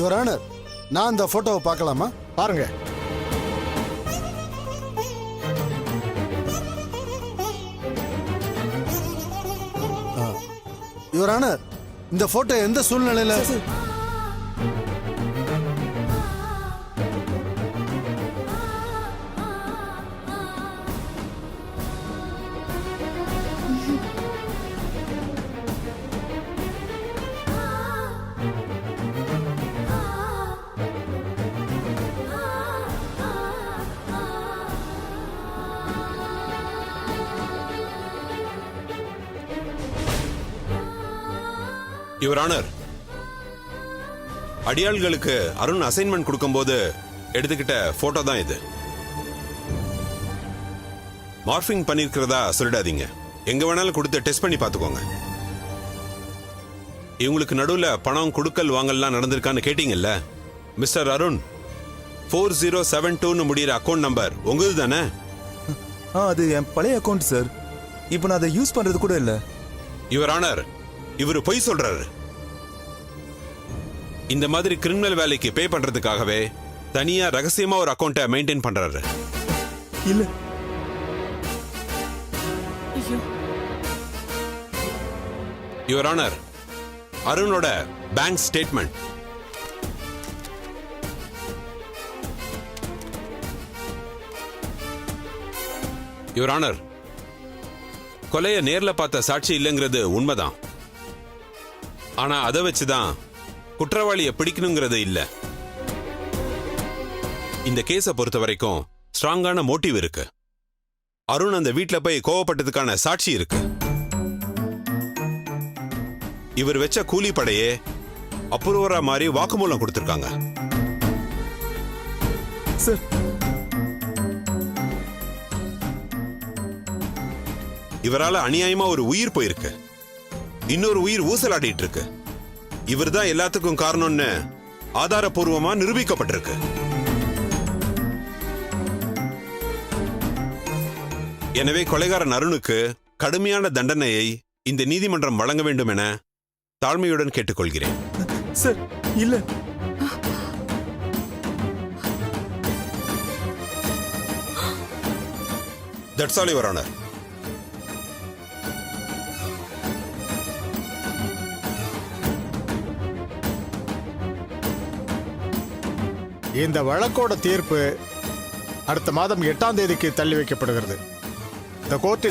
Your honour, நான் அந்த போட்டோவை பார்க்கலாமா? பாருங்க. யுவர் ஆனர், இந்த போட்டோ எந்த சூழ்நிலையில? யுவர் ஆனர், அடியாள்களுக்கு அருண் அசைன்மெண்ட் கொடுக்கும்போது எடுத்துக்கிட்ட போட்டோ தான் இது. மார்பிங் பண்ணிருக்கிறதா சொல்லிடாதீங்க. எங்க வேணாலும் கொடுத்து டெஸ்ட் பண்ணி பார்த்துக்கோங்க. இவங்களுக்கு நடுவுல பணம் கொடுக்கல் வாங்கல்லாம் நடந்திருக்கான்னு கேட்டீங்கல்ல? மிஸ்டர் அருண், 4072 முடிகிற அக்கௌண்ட் நம்பர் உங்களுது தானே? அது என் பழைய அக்கௌண்ட் சார். இப்போ நான் அதை யூஸ் பண்றது கூட இல்ல. யுவர் ஆனர், இவரு பொய் சொல்றாரு. இந்த மாதிரி கிரிமினல் வேலைக்கு பே பண்றதுக்காகவே தனியா ரகசியமா ஒரு அக்கௌண்ட்டை மெயின்டைன் பண்றாரு. இல்ல. யுவர் ஆனர், அருணோட பேங்க் ஸ்டேட்மெண்ட். யுவர் ஆனர், கொலைய நேர்ல பார்த்த சாட்சி இல்லைங்கிறது உண்மைதான். ஆனா அதை வச்சுதான் குற்றவாளியை பிடிக்கணுங்கிறது இல்ல. இந்த கேஸை பொறுத்த வரைக்கும் ஸ்ட்ராங்கான மோட்டிவ் இருக்கு. அருண் அந்த வீட்டுல போய் கோவப்பட்டதுக்கான சாட்சி இருக்கு. இவர் வச்ச கூலி படையே அப்ரூவரா மாதிரி வாக்குமூலம் கொடுத்திருக்காங்க. சார், இவரால அநியாயமா ஒரு உயிர் போயிருக்கு. இன்னொரு உயிர் ஊசலாடிட்டு இருக்கு. இவர் தான் எல்லாத்துக்கும் காரணம்னு ஆதாரபூர்வமா நிரூபிக்கப்பட்டிருக்கு. எனவே கொலைகாரன் அருணுக்கு கடுமையான தண்டனையை இந்த நீதிமன்றம் வழங்க வேண்டும் என தாழ்மையுடன் கேட்டுக்கொள்கிறேன். சார், இல்ல. That's all your honour. இந்த வழக்கோட தீர்ப்பு அடுத்த மாதம் 8ஆம் தேதிக்கு தள்ளி வைக்கப்படுகிறது. The court is